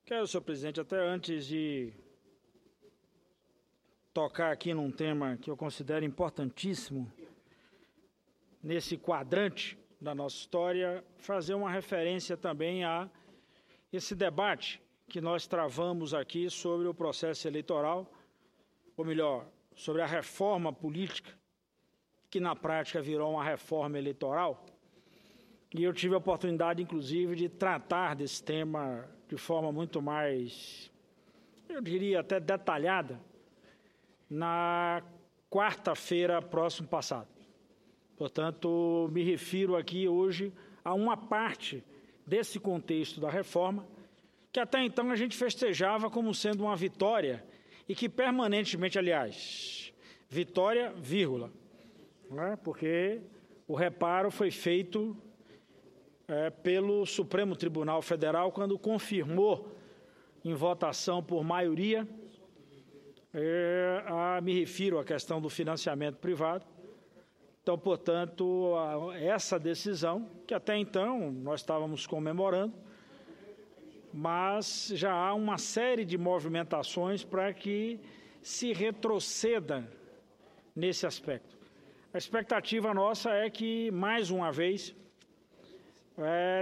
Quero, senhor presidente, até antes de tocar aqui num tema que eu considero importantíssimo nesse quadrante da nossa história, fazer uma referência também a esse debate que nós travamos aqui sobre o processo eleitoral, ou melhor, sobre a reforma política, que na prática virou uma reforma eleitoral. E eu tive a oportunidade, inclusive, de tratar desse tema de forma muito mais, eu diria, até detalhada, na quarta-feira próximo passado. Portanto, me refiro aqui hoje a uma parte desse contexto da reforma, que até então a gente festejava como sendo uma vitória, e que permanentemente, aliás, vitória, vírgula, né? Porque o reparo foi feito pelo Supremo Tribunal Federal, quando confirmou em votação por maioria, me refiro à questão do financiamento privado. Então, portanto, essa decisão, que até então nós estávamos comemorando, mas já há uma série de movimentações para que se retroceda nesse aspecto. A expectativa nossa é que, mais uma vez,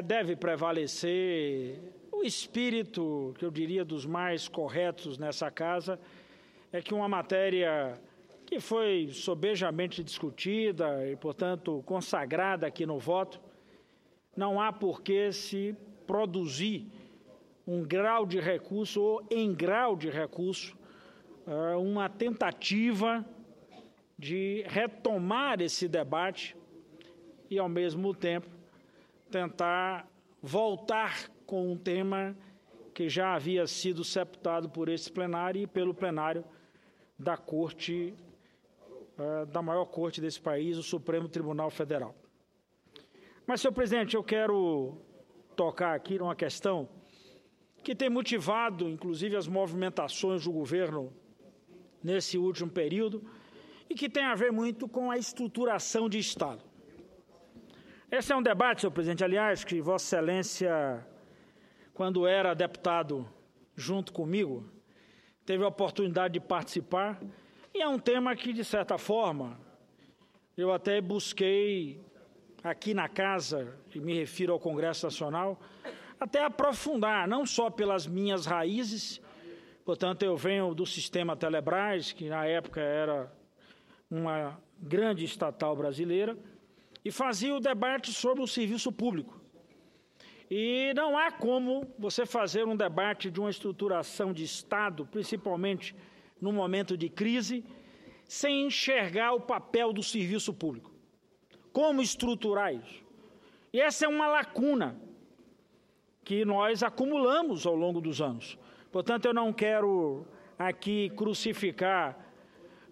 deve prevalecer o espírito, que eu diria, dos mais corretos nessa casa, é que uma matéria que foi sobejamente discutida e, portanto, consagrada aqui no voto, não há por que se produzir um grau de recurso ou em grau de recurso, uma tentativa de retomar esse debate e, ao mesmo tempo, tentar voltar com um tema que já havia sido sepultado por esse plenário e pelo plenário da Corte, da maior corte desse país, o Supremo Tribunal Federal. Mas, senhor presidente, eu quero tocar aqui numa questão que tem motivado, inclusive, as movimentações do governo nesse último período e que tem a ver muito com a estruturação de Estado. Esse é um debate, senhor presidente, aliás, que Vossa Excelência, quando era deputado junto comigo, teve a oportunidade de participar, e é um tema que, de certa forma, eu até busquei aqui na casa, e me refiro ao Congresso Nacional, até aprofundar, não só pelas minhas raízes, portanto, eu venho do sistema Telebrás, que na época era uma grande estatal brasileira, e fazia o debate sobre o serviço público. E não há como você fazer um debate de uma estruturação de Estado, principalmente no momento de crise, sem enxergar o papel do serviço público. Como estruturar isso? E essa é uma lacuna que nós acumulamos ao longo dos anos. Portanto, eu não quero aqui crucificar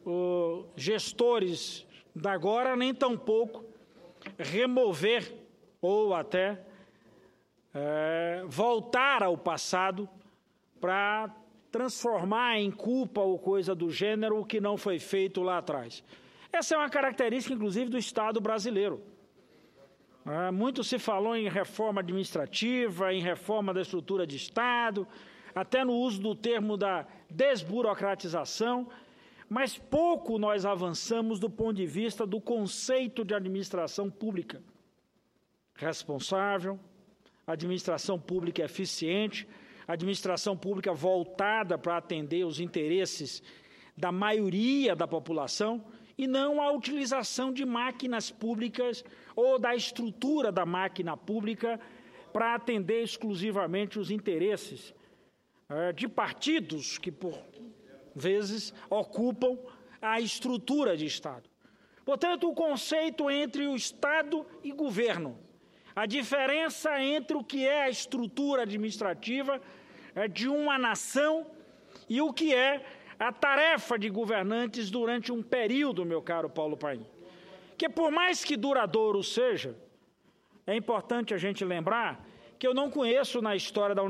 os gestores da agora, nem tampouco remover ou até voltar ao passado para transformar em culpa ou coisa do gênero o que não foi feito lá atrás. Essa é uma característica, inclusive, do Estado brasileiro. Muito se falou em reforma administrativa, em reforma da estrutura de Estado, até no uso do termo da desburocratização, mas pouco nós avançamos do ponto de vista do conceito de administração pública responsável, administração pública eficiente, administração pública voltada para atender os interesses da maioria da população e não a utilização de máquinas públicas ou da estrutura da máquina pública para atender exclusivamente os interesses de partidos que, por vezes, ocupam a estrutura de Estado. Portanto, o conceito entre o Estado e governo, a diferença entre o que é a estrutura administrativa de uma nação e o que é a tarefa de governantes durante um período, meu caro Paulo Paim. Que por mais que duradouro seja, é importante a gente lembrar que eu não conheço na história da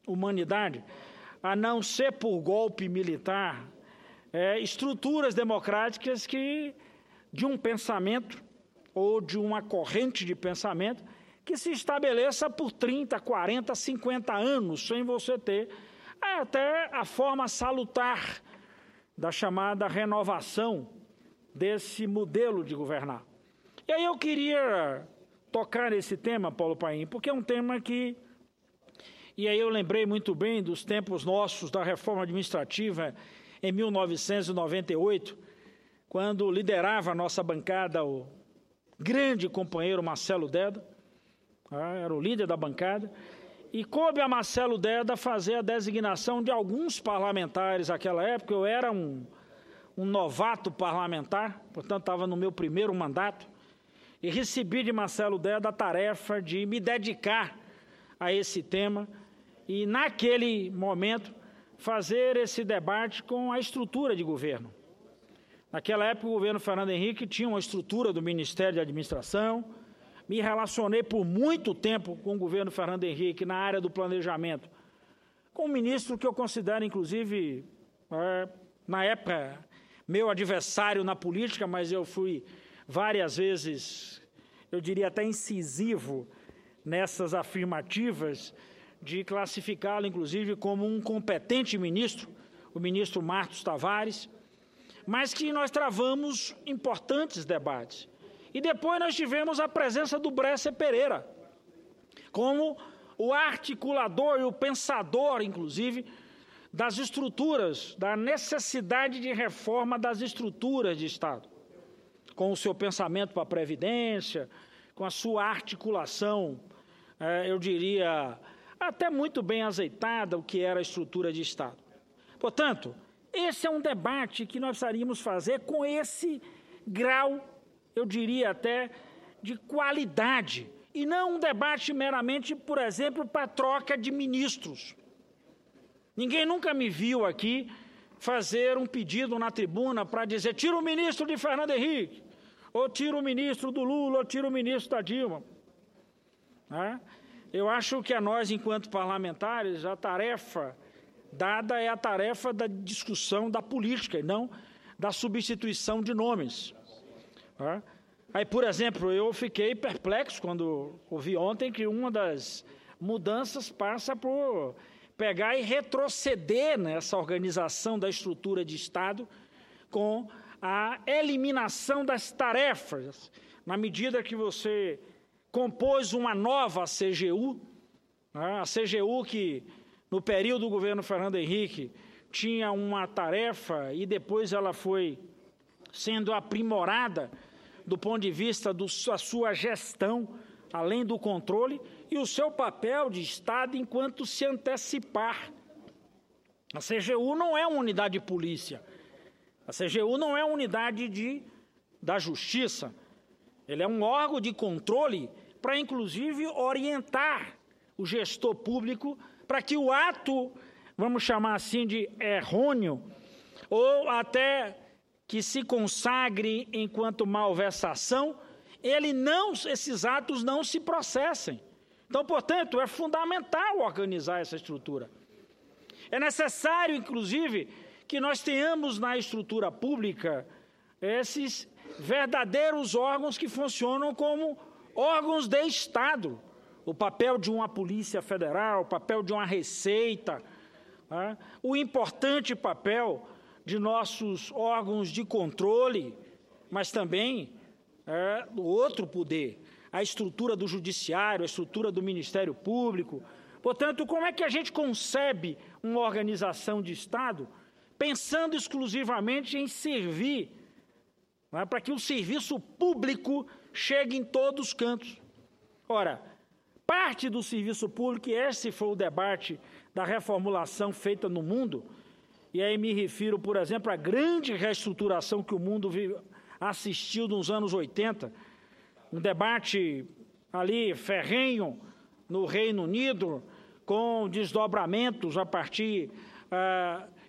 humanidade, a não ser por golpe militar, estruturas democráticas que, de um pensamento ou de uma corrente de pensamento, que se estabeleça por 30, 40, 50 anos, sem você ter até a forma salutar da chamada renovação desse modelo de governar. E aí eu queria tocar nesse tema, Paulo Paim, porque é um tema que... E aí eu lembrei muito bem dos tempos nossos da reforma administrativa em 1998, quando liderava a nossa bancada o grande companheiro Marcelo Deda, era o líder da bancada, e coube a Marcelo Deda fazer a designação de alguns parlamentares naquela época. Eu era um novato parlamentar, portanto estava no meu primeiro mandato, e recebi de Marcelo Deda a tarefa de me dedicar a esse tema e, naquele momento, fazer esse debate com a estrutura de governo. Naquela época, o governo Fernando Henrique tinha uma estrutura do Ministério de Administração. Me relacionei por muito tempo com o governo Fernando Henrique na área do planejamento, com um ministro que eu considero, inclusive, na época, meu adversário na política, mas eu fui várias vezes, eu diria até incisivo, nessas afirmativas de classificá-lo, inclusive, como um competente ministro, o ministro Marcos Tavares, mas que nós travamos importantes debates. E depois nós tivemos a presença do Bresser Pereira, como o articulador e o pensador, inclusive, das estruturas, da necessidade de reforma das estruturas de Estado, com o seu pensamento para a Previdência, com a sua articulação, eu diria, até muito bem azeitada, o que era a estrutura de Estado. Portanto, esse é um debate que nós precisaríamos fazer com esse grau, eu diria até, de qualidade, e não um debate meramente, por exemplo, para troca de ministros. Ninguém nunca me viu aqui fazer um pedido na tribuna para dizer tira o ministro de Fernando Henrique, ou tira o ministro do Lula, ou tira o ministro da Dilma. Eu acho que a nós, enquanto parlamentares, a tarefa dada é a tarefa da discussão da política, e não da substituição de nomes. Aí, por exemplo, eu fiquei perplexo quando ouvi ontem que uma das mudanças passa por pegar e retroceder nessa organização da estrutura de Estado com a eliminação das tarefas, na medida que você compôs uma nova CGU, a CGU que, no período do governo Fernando Henrique, tinha uma tarefa e depois ela foi sendo aprimorada do ponto de vista da sua gestão, além do controle, e o seu papel de Estado enquanto se antecipar. A CGU não é uma unidade de polícia, a CGU não é uma unidade da justiça, ele é um órgão de controle para, inclusive, orientar o gestor público para que o ato, vamos chamar assim, de errôneo, ou até que se consagre enquanto malversação, esses atos não se processem. Então, portanto, é fundamental organizar essa estrutura. É necessário, inclusive, que nós tenhamos na estrutura pública esses verdadeiros órgãos que funcionam como órgãos de Estado. O papel de uma Polícia Federal, o papel de uma Receita, o importante papel de nossos órgãos de controle, mas também do outro poder, a estrutura do Judiciário, a estrutura do Ministério Público. Portanto, como é que a gente concebe uma organização de Estado pensando exclusivamente em servir, para que o serviço público chegue em todos os cantos? Ora, parte do serviço público, e esse foi o debate da reformulação feita no mundo, e aí me refiro, por exemplo, à grande reestruturação que o mundo assistiu nos anos 80, um debate ali ferrenho no Reino Unido, com desdobramentos a partir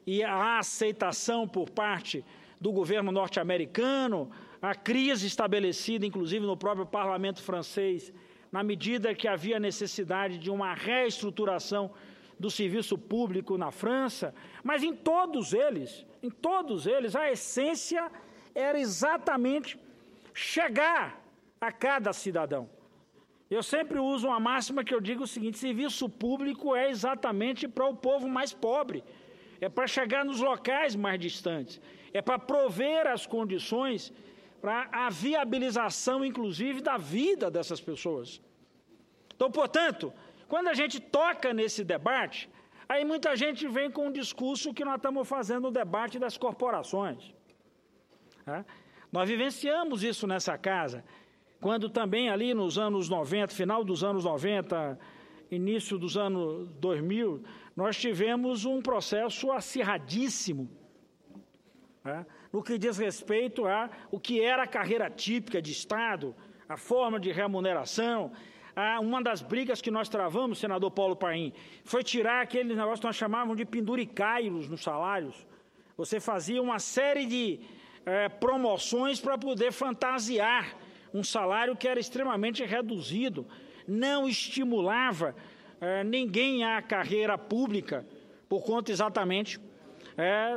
e a aceitação por parte do governo norte-americano, a crise estabelecida, inclusive, no próprio parlamento francês, na medida que havia necessidade de uma reestruturação do serviço público na França, mas em todos eles, a essência era exatamente chegar a cada cidadão. Eu sempre uso uma máxima que eu digo o seguinte: serviço público é exatamente para o povo mais pobre, é para chegar nos locais mais distantes, é para prover as condições para a viabilização, inclusive, da vida dessas pessoas. Então, portanto, quando a gente toca nesse debate, aí muita gente vem com um discurso que nós estamos fazendo o debate das corporações. Nós vivenciamos isso nessa casa, quando também ali nos anos 90, final dos anos 90, início dos anos 2000, nós tivemos um processo acirradíssimo, no que diz respeito a o que era a carreira típica de Estado, a forma de remuneração. Uma das brigas que nós travamos, senador Paulo Paim, foi tirar aquele negócio que nós chamávamos de penduricairos nos salários. Você fazia uma série de promoções para poder fantasiar um salário que era extremamente reduzido, não estimulava ninguém à carreira pública, por conta exatamente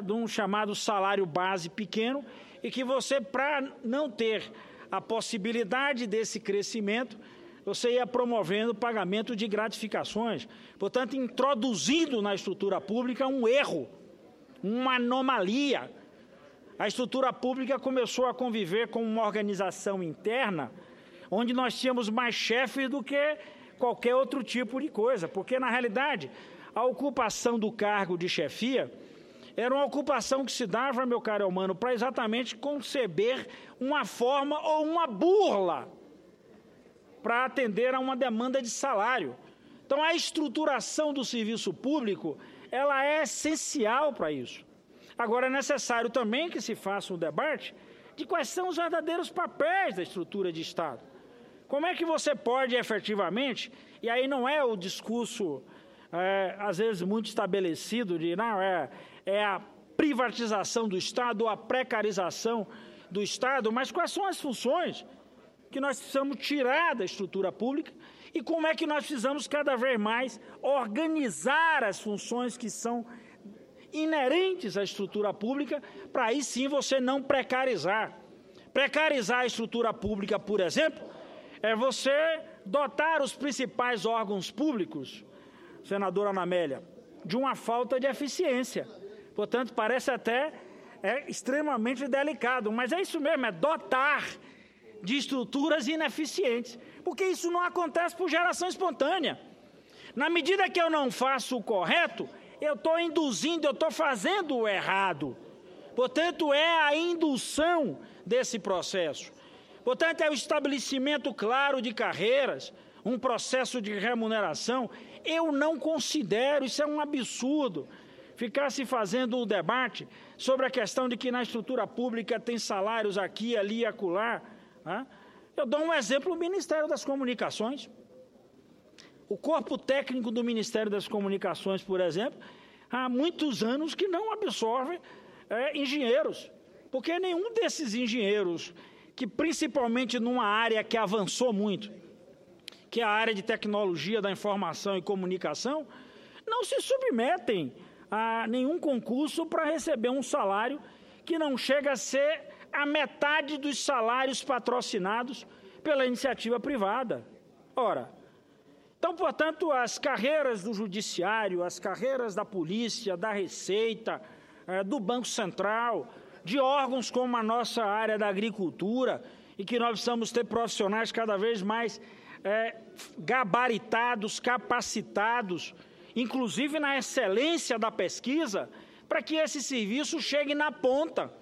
de um chamado salário base pequeno, e que você, para não ter a possibilidade desse crescimento, você ia promovendo o pagamento de gratificações, portanto, introduzindo na estrutura pública um erro, uma anomalia. A estrutura pública começou a conviver com uma organização interna, onde nós tínhamos mais chefes do que qualquer outro tipo de coisa, porque, na realidade, a ocupação do cargo de chefia era uma ocupação que se dava, meu caro Elmano, para exatamente conceber uma forma ou uma burla para atender a uma demanda de salário. Então, a estruturação do serviço público, ela é essencial para isso. Agora, é necessário também que se faça um debate de quais são os verdadeiros papéis da estrutura de Estado. Como é que você pode, efetivamente, e aí não é o discurso, às vezes, muito estabelecido de, não, é a privatização do Estado ou a precarização do Estado, mas quais são as funções que nós precisamos tirar da estrutura pública e como é que nós precisamos cada vez mais organizar as funções que são inerentes à estrutura pública, para aí sim você não precarizar. Precarizar a estrutura pública, por exemplo, é você dotar os principais órgãos públicos, senadora Ana Amélia, de uma falta de eficiência. Portanto, parece até extremamente delicado, mas é isso mesmo, é dotar de estruturas ineficientes, porque isso não acontece por geração espontânea. Na medida que eu não faço o correto, eu estou induzindo, eu estou fazendo o errado. Portanto, é a indução desse processo. Portanto, é o estabelecimento claro de carreiras, um processo de remuneração. Eu não considero, isso é um absurdo, ficar se fazendo o debate sobre a questão de que na estrutura pública tem salários aqui, ali e acolá. Eu dou um exemplo, o Ministério das Comunicações. O corpo técnico do Ministério das Comunicações, por exemplo, há muitos anos que não absorve engenheiros, porque nenhum desses engenheiros, que principalmente numa área que avançou muito, que é a área de tecnologia da informação e comunicação, não se submetem a nenhum concurso para receber um salário que não chega a ser a metade dos salários patrocinados pela iniciativa privada. Ora, então, portanto, as carreiras do judiciário, as carreiras da polícia, da Receita, do Banco Central, de órgãos como a nossa área da agricultura, e que nós precisamos ter profissionais cada vez mais gabaritados, capacitados, inclusive na excelência da pesquisa, para que esse serviço chegue na ponta,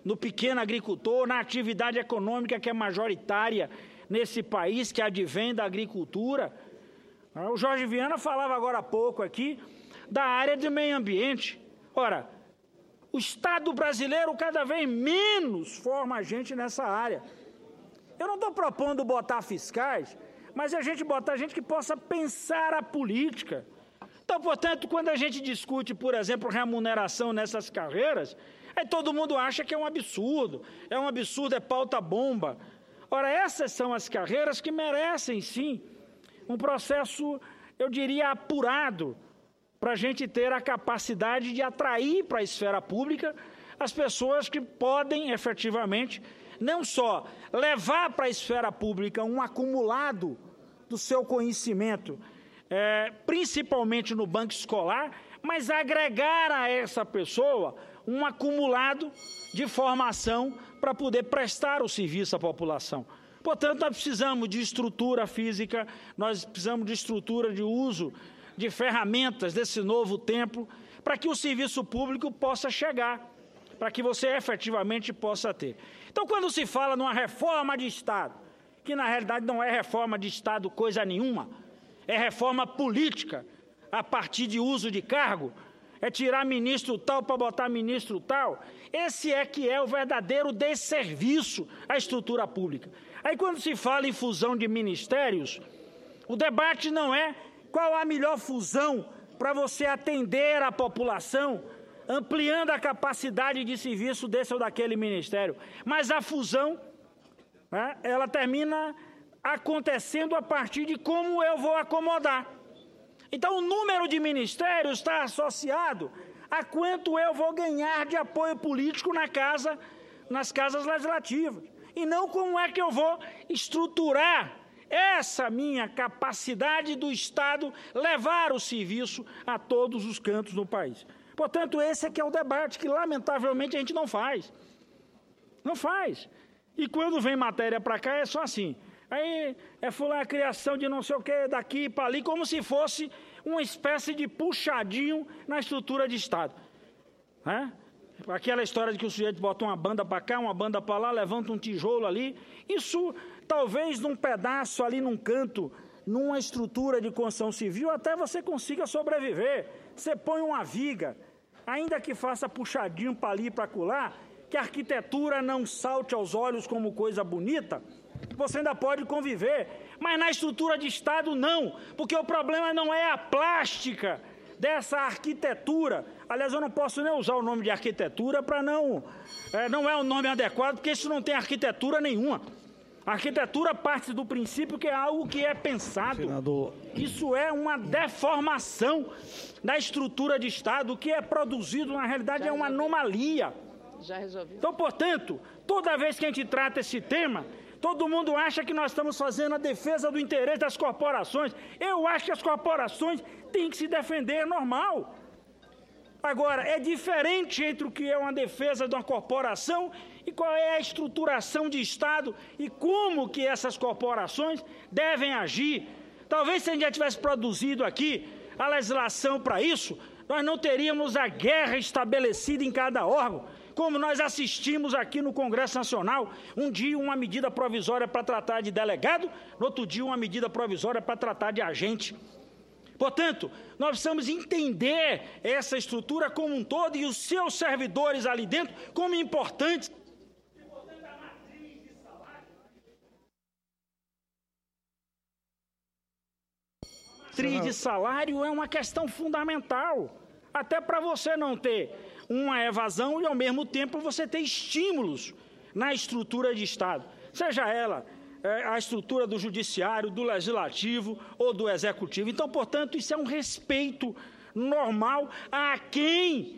no pequeno agricultor, na atividade econômica que é majoritária nesse país, que advém da agricultura. O Jorge Viana falava agora há pouco aqui da área de meio ambiente. Ora, o Estado brasileiro cada vez menos forma gente nessa área. Eu não estou propondo botar fiscais, mas a gente botar gente que possa pensar a política. Então, portanto, quando a gente discute, por exemplo, remuneração nessas carreiras, aí todo mundo acha que é um absurdo, é pauta-bomba. Ora, essas são as carreiras que merecem, sim, um processo, eu diria, apurado, para a gente ter a capacidade de atrair para a esfera pública as pessoas que podem, efetivamente, não só levar para a esfera pública um acumulado do seu conhecimento, principalmente no banco escolar, mas agregar a essa pessoa um acumulado de formação para poder prestar o serviço à população. Portanto, nós precisamos de estrutura física, nós precisamos de estrutura de uso de ferramentas desse novo tempo, para que o serviço público possa chegar, para que você efetivamente possa ter. Então, quando se fala numa reforma de Estado, que na realidade não é reforma de Estado coisa nenhuma, é reforma política, a partir de uso de cargo, é tirar ministro tal para botar ministro tal, esse é que é o verdadeiro desserviço à estrutura pública. Aí, quando se fala em fusão de ministérios, o debate não é qual a melhor fusão para você atender a população, ampliando a capacidade de serviço desse ou daquele ministério. Mas a fusão, ela termina acontecendo a partir de como eu vou acomodar. Então, o número de ministérios está associado a quanto eu vou ganhar de apoio político nas casas legislativas. E não como é que eu vou estruturar essa minha capacidade do Estado levar o serviço a todos os cantos do país. Portanto, esse é que é o debate que, lamentavelmente, a gente não faz. Não faz. E quando vem matéria para cá, é só assim. Aí a criação de não sei o que, daqui para ali, como se fosse uma espécie de puxadinho na estrutura de Estado. Aquela história de que o sujeito bota uma banda para cá, uma banda para lá, levanta um tijolo ali. Isso, talvez, num pedaço ali, num canto, numa estrutura de construção civil, até você consiga sobreviver. Você põe uma viga, ainda que faça puxadinho para ali e para acolá, que a arquitetura não salte aos olhos como coisa bonita, você ainda pode conviver. Mas na estrutura de Estado, não, porque o problema não é a plástica dessa arquitetura. Aliás, eu não posso nem usar o nome de arquitetura para não é o nome adequado, porque isso não tem arquitetura nenhuma. A arquitetura parte do princípio que é algo que é pensado. Senador. Isso é uma deformação da estrutura de Estado. O que é produzido, na realidade, é uma anomalia. Já resolvi. Então, portanto, toda vez que a gente trata esse tema, todo mundo acha que nós estamos fazendo a defesa do interesse das corporações. Eu acho que as corporações têm que se defender, é normal. Agora, é diferente entre o que é uma defesa de uma corporação e qual é a estruturação de Estado e como que essas corporações devem agir. Talvez se a gente já tivesse produzido aqui a legislação para isso, nós não teríamos a guerra estabelecida em cada órgão, como nós assistimos aqui no Congresso Nacional, um dia uma medida provisória para tratar de delegado, no outro dia uma medida provisória para tratar de agente. Portanto, nós precisamos entender essa estrutura como um todo e os seus servidores ali dentro como importantes. A matriz de salário é uma questão fundamental, até para você não ter uma evasão e, ao mesmo tempo, você ter estímulos na estrutura de Estado, seja ela a estrutura do judiciário, do legislativo ou do executivo. Então, portanto, isso é um respeito normal a quem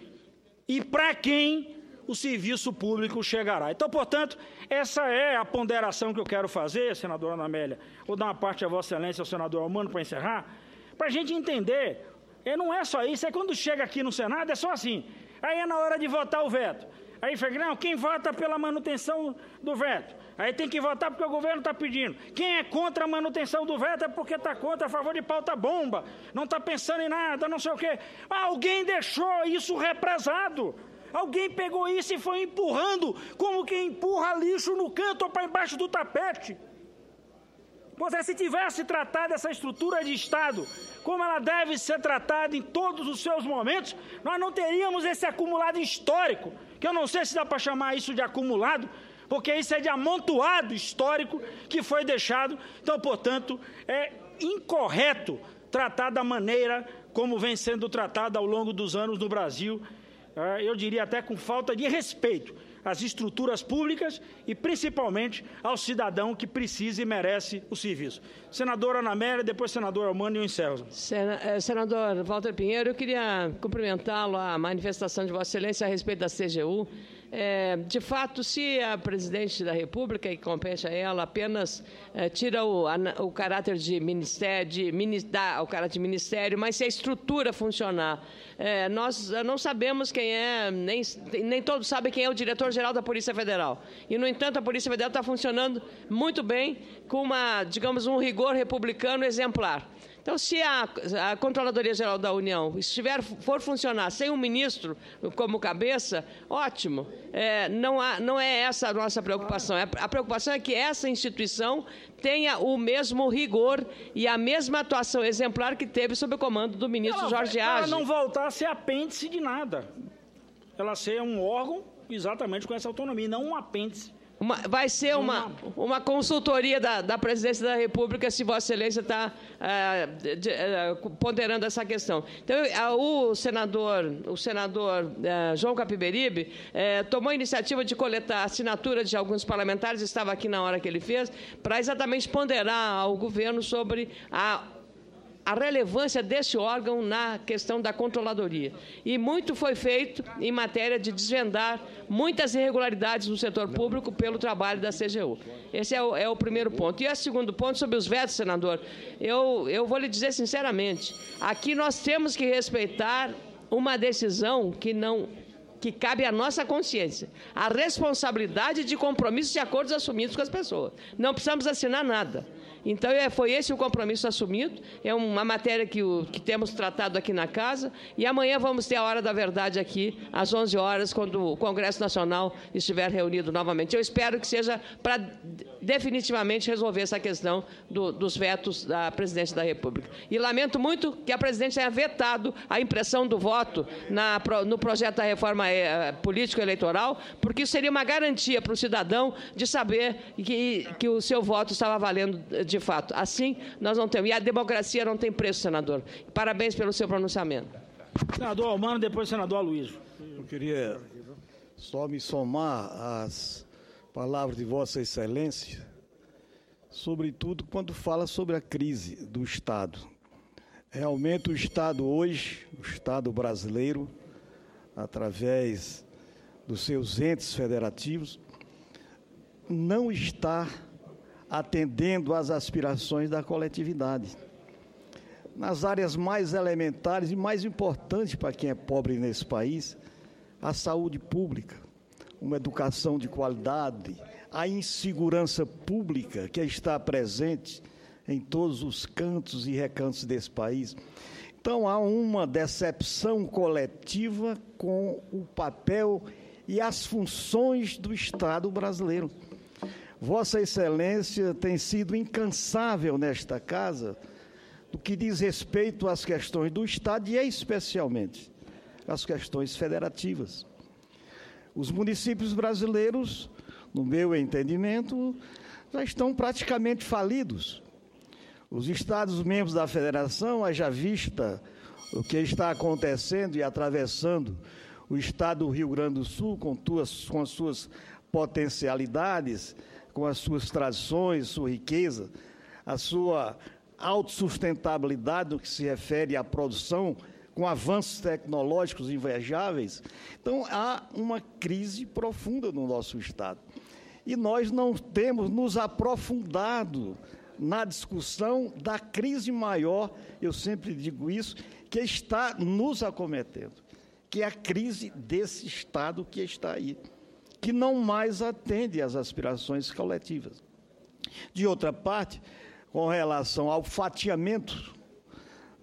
e para quem o serviço público chegará. Então, portanto, essa é a ponderação que eu quero fazer, senadora Ana Amélia. Vou dar uma parte a Vossa Excelência, ao senador Almano, para encerrar, para a gente entender. Não é só isso, é quando chega aqui no Senado, é só assim. Aí é na hora de votar o veto. Aí fala, não, quem vota pela manutenção do veto? Aí tem que votar porque o governo está pedindo. Quem é contra a manutenção do veto é porque está contra, a favor de pauta bomba, não está pensando em nada, não sei o quê. Alguém deixou isso represado. Alguém pegou isso e foi empurrando, como quem empurra lixo no canto ou para embaixo do tapete. Pois se tivesse tratado essa estrutura de Estado como ela deve ser tratada em todos os seus momentos, nós não teríamos esse acumulado histórico, que eu não sei se dá para chamar isso de acumulado, porque isso é de amontoado histórico que foi deixado. Então, portanto, é incorreto tratar da maneira como vem sendo tratado ao longo dos anos no Brasil, eu diria até com falta de respeito às estruturas públicas e, principalmente, ao cidadão que precisa e merece o serviço. Senadora Ana Amélia, depois senador Almano, e eu encerro. Senador Walter Pinheiro, eu queria cumprimentá-lo a manifestação de Vossa Excelência a respeito da CGU. De fato, se a presidente da República, que compete a ela, apenas tira o caráter de ministério, dá o caráter de ministério, mas se a estrutura funcionar, nós não sabemos quem é, nem todos sabem quem é o diretor-geral da Polícia Federal. E, no entanto, a Polícia Federal está funcionando muito bem, com digamos, um rigor republicano exemplar. Então, se a Controladoria Geral da União for funcionar sem um ministro como cabeça, ótimo. Não é essa a nossa preocupação. A preocupação é que essa instituição tenha o mesmo rigor e a mesma atuação exemplar que teve sob o comando do ministro Jorge Agee. Ela não voltar a ser apêndice de nada. Ela ser um órgão exatamente com essa autonomia, não um apêndice. Vai ser uma consultoria da Presidência da República, se Vossa Excelência está ponderando essa questão. Então, o senador João Capiberibe tomou a iniciativa de coletar a assinatura de alguns parlamentares, estava aqui na hora que ele fez, para exatamente ponderar ao governo sobre a relevância desse órgão na questão da controladoria. E muito foi feito em matéria de desvendar muitas irregularidades no setor público pelo trabalho da CGU. Esse é o primeiro ponto. E o segundo ponto, sobre os vetos, senador, eu vou lhe dizer sinceramente, aqui nós temos que respeitar uma decisão que cabe à nossa consciência, a responsabilidade de compromissos e acordos assumidos com as pessoas. Não precisamos assinar nada. Então, foi esse o compromisso assumido, é uma matéria que temos tratado aqui na Casa, e amanhã vamos ter a Hora da Verdade aqui, às 11 horas, quando o Congresso Nacional estiver reunido novamente. Eu espero que seja para definitivamente resolver essa questão dos vetos da Presidente da República. E lamento muito que a Presidente tenha vetado a impressão do voto no projeto da reforma político-eleitoral, porque isso seria uma garantia para o cidadão de saber que o seu voto estava valendo de fato. Assim, nós não temos. E a democracia não tem preço, senador. Parabéns pelo seu pronunciamento. Senador Almano, depois senador Aloysio. Eu queria só me somar às palavras de Vossa Excelência, sobretudo quando fala sobre a crise do Estado. Realmente o Estado hoje, o Estado brasileiro, através dos seus entes federativos, não está atendendo às aspirações da coletividade. Nas áreas mais elementares e mais importantes para quem é pobre nesse país, a saúde pública, uma educação de qualidade, a insegurança pública que está presente em todos os cantos e recantos desse país. Então, há uma decepção coletiva com o papel e as funções do Estado brasileiro. Vossa Excelência tem sido incansável nesta Casa no que diz respeito às questões do Estado e, especialmente, às questões federativas. Os municípios brasileiros, no meu entendimento, já estão praticamente falidos. Os Estados-membros da Federação, haja vista o que está acontecendo e atravessando o Estado do Rio Grande do Sul, com as suas potencialidades, com as suas tradições, sua riqueza, a sua autossustentabilidade no que se refere à produção, com avanços tecnológicos invejáveis. Então, há uma crise profunda no nosso Estado. E nós não temos nos aprofundado na discussão da crise maior, eu sempre digo isso, que está nos acometendo, que é a crise desse Estado que está aí, que não mais atende às aspirações coletivas. De outra parte, com relação ao fatiamento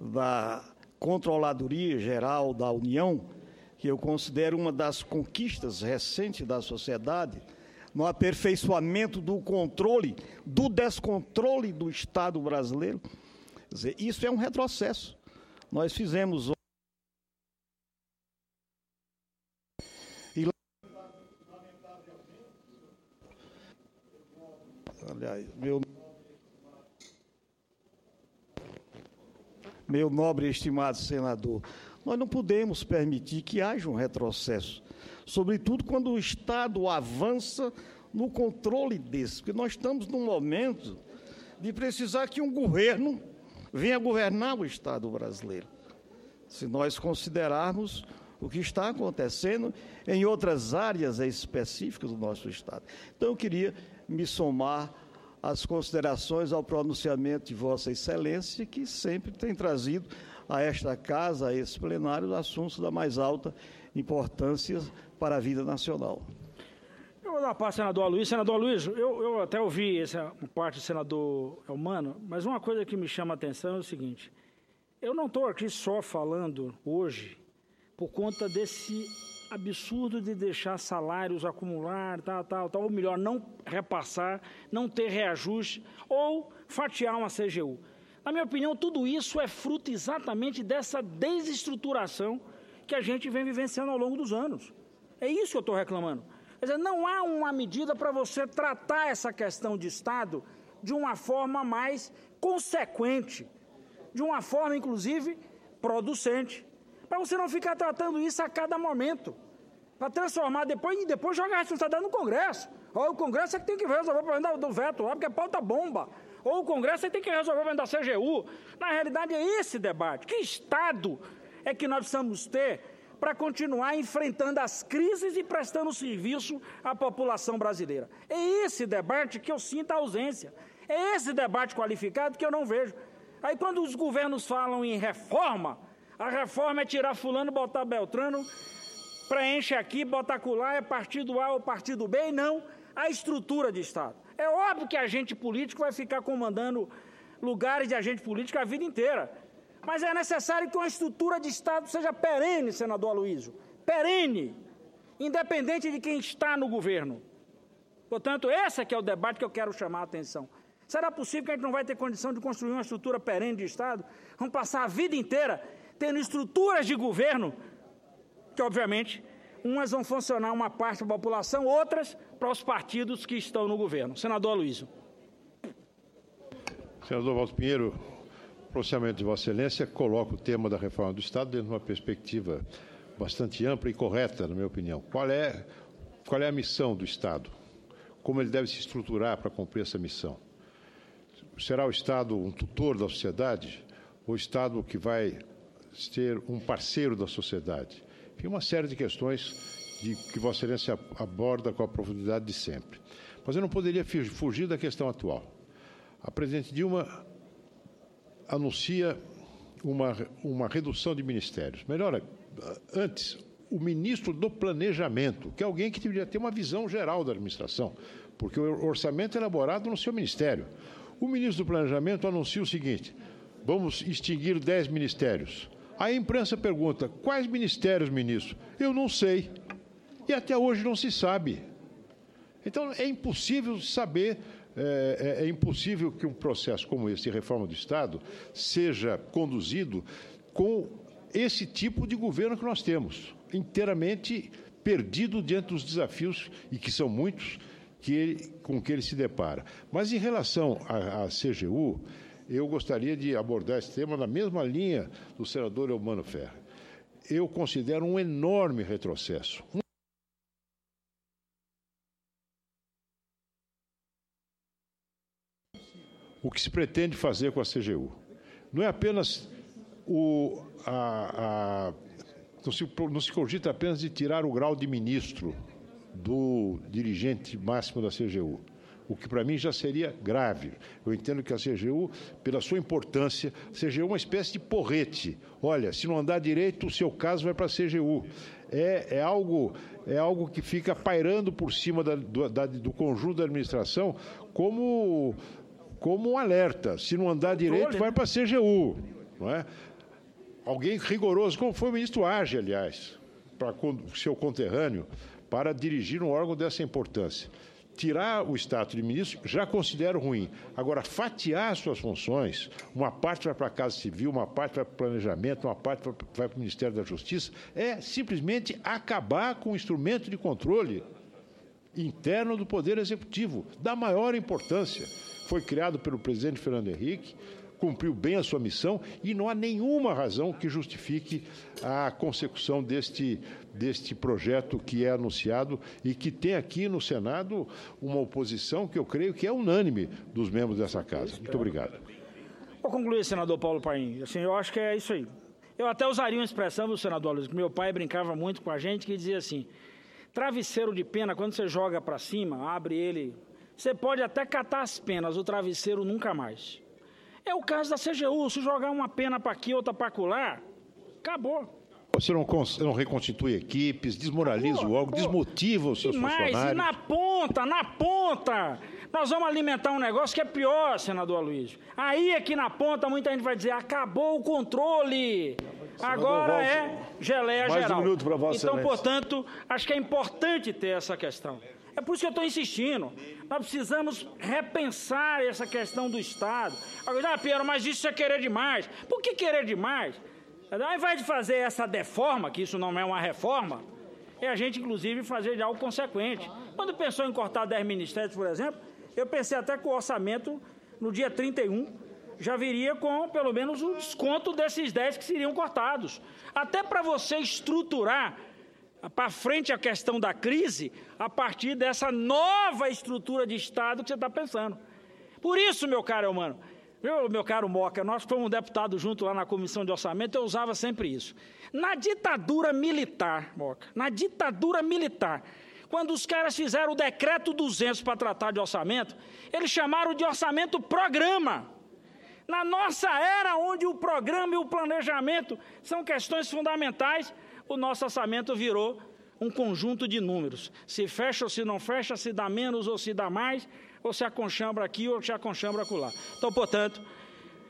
da Controladoria Geral da União, que eu considero uma das conquistas recentes da sociedade, no aperfeiçoamento do controle, do descontrole do Estado brasileiro, quer dizer, isso é um retrocesso. Nós fizemos... Aliás, meu nobre e estimado senador, nós não podemos permitir que haja um retrocesso, sobretudo quando o Estado avança no controle desse, porque nós estamos num momento de precisar que um governo venha governar o Estado brasileiro. Se nós considerarmos o que está acontecendo em outras áreas específicas do nosso Estado. Então, eu queria me somar às considerações, ao pronunciamento de Vossa Excelência, que sempre tem trazido a esta casa, a esse plenário, assuntos da mais alta importância para a vida nacional. Eu vou dar a palavra ao senador Aloysio. Senador Aloysio, eu até ouvi essa parte do senador Eumano, mas uma coisa que me chama a atenção é o seguinte: eu não estou aqui só falando hoje por conta desse absurdo de deixar salários acumular, ou melhor, não repassar, não ter reajuste, ou fatiar uma CGU. Na minha opinião, tudo isso é fruto exatamente dessa desestruturação que a gente vem vivenciando ao longo dos anos. É isso que eu estou reclamando. Quer dizer, não há uma medida para você tratar essa questão de Estado de uma forma mais consequente, de uma forma, inclusive, producente, para você não ficar tratando isso a cada momento, para transformar depois jogar a responsabilidade no Congresso. Ou o Congresso é que tem que resolver o problema do veto lá, porque é pauta bomba. Ou o Congresso é que tem que resolver o problema da CGU. Na realidade, é esse debate. Que Estado é que nós precisamos ter para continuar enfrentando as crises e prestando serviço à população brasileira? É esse debate que eu sinto a ausência. É esse debate qualificado que eu não vejo. Aí, quando os governos falam em reforma, a reforma é tirar fulano, botar Beltrano, preenche aqui, bota acolá, é partido A ou partido B, e não a estrutura de Estado. É óbvio que agente político vai ficar comandando lugares de agente político a vida inteira. Mas é necessário que uma estrutura de Estado seja perene, senador Aloysio, perene, independente de quem está no governo. Portanto, esse é que é o debate que eu quero chamar a atenção. Será possível que a gente não vai ter condição de construir uma estrutura perene de Estado? Vamos passar a vida inteira tendo estruturas de governo que, obviamente, umas vão funcionar uma parte da população, outras para os partidos que estão no governo. Senador Aloysio. Senador Walter Pinheiro, o pronunciamento de Vossa Excelência coloca o tema da reforma do Estado dentro de uma perspectiva bastante ampla e correta, na minha opinião. Qual é a missão do Estado? Como ele deve se estruturar para cumprir essa missão? Será o Estado um tutor da sociedade? Ou o Estado que vai ser um parceiro da sociedade? Enfim, uma série de questões que Vossa Excelência aborda com a profundidade de sempre. Mas eu não poderia fugir da questão atual. A presidente Dilma anuncia uma redução de ministérios. Melhor, antes, o ministro do Planejamento, que é alguém que deveria ter uma visão geral da administração, porque o orçamento é elaborado no seu ministério. O ministro do Planejamento anuncia o seguinte: vamos extinguir 10 ministérios. A imprensa pergunta: quais ministérios, ministro? Eu não sei. E até hoje não se sabe. Então, é impossível saber, é impossível que um processo como esse de reforma do Estado seja conduzido com esse tipo de governo que nós temos, inteiramente perdido diante dos desafios, e que são muitos, com que ele se depara. Mas, em relação à CGU, eu gostaria de abordar esse tema na mesma linha do senador Eumano Ferreira. Eu considero um enorme retrocesso. O que se pretende fazer com a CGU. Não é apenas não se cogita apenas de tirar o grau de ministro do dirigente máximo da CGU, o que para mim já seria grave. Eu entendo que a CGU, pela sua importância, a CGU é uma espécie de porrete. Olha, se não andar direito, o seu caso vai para a CGU. É algo que fica pairando por cima do conjunto da administração como um alerta. Se não andar direito, vai para a CGU. Não é? Alguém rigoroso, como foi o ministro Age, aliás, para seu conterrâneo, para dirigir um órgão dessa importância. Tirar o status de ministro já considero ruim. Agora, fatiar suas funções, uma parte vai para a Casa Civil, uma parte vai para o Planejamento, uma parte vai para o Ministério da Justiça, é simplesmente acabar com o instrumento de controle interno do Poder Executivo, da maior importância. Foi criado pelo presidente Fernando Henrique, cumpriu bem a sua missão e não há nenhuma razão que justifique a consecução deste projeto que é anunciado e que tem aqui no Senado uma oposição que eu creio que é unânime dos membros dessa casa. Muito obrigado. Vou concluir, senador Paulo Paim. Assim, eu acho que é isso aí. Eu até usaria uma expressão, senador Luiz, que meu pai brincava muito com a gente, que dizia assim, travesseiro de pena, quando você joga para cima, abre ele, você pode até catar as penas, o travesseiro nunca mais. É o caso da CGU, se jogar uma pena para aqui, outra para acolá, acabou. Você não reconstitui equipes, desmoraliza o órgão, desmotiva os seus funcionários. E na ponta, nós vamos alimentar um negócio que é pior, senador Aloysio. Aí é que na ponta muita gente vai dizer, acabou o controle, agora é geleia geral. Mais um minuto para Vossa Então, Excelência. portanto, acho que é importante ter essa questão. É por isso que eu estou insistindo. Nós precisamos repensar essa questão do Estado. Agora, Piero, mas isso é querer demais. Por que querer demais? Ao invés de fazer essa deforma, que isso não é uma reforma, é a gente, inclusive, fazer de algo consequente. Quando pensou em cortar 10 ministérios, por exemplo, eu pensei até que o orçamento, no dia 31, já viria com, pelo menos, o desconto desses 10 que seriam cortados. Até para você estruturar para frente a questão da crise a partir dessa nova estrutura de Estado que você está pensando. Por isso, meu caro Eumano, meu caro Moca, nós fomos deputados junto lá na Comissão de Orçamento, eu usava sempre isso. Na ditadura militar, Moca, quando os caras fizeram o decreto 200 para tratar de orçamento, eles chamaram de orçamento programa. Na nossa era, onde o programa e o planejamento são questões fundamentais, o nosso orçamento virou um conjunto de números. Se fecha ou se não fecha, se dá menos ou se dá mais, ou se aconchambra aqui ou se aconchambra acolá. Então, portanto,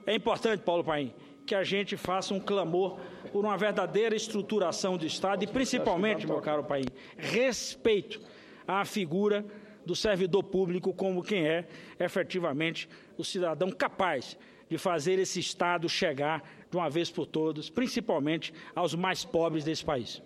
é importante, Paulo Paim, que a gente faça um clamor por uma verdadeira estruturação do Estado e, principalmente, meu caro Paim, respeito à figura do servidor público como quem é, efetivamente, o cidadão capaz de fazer esse Estado chegar de uma vez por todas, principalmente aos mais pobres desse país.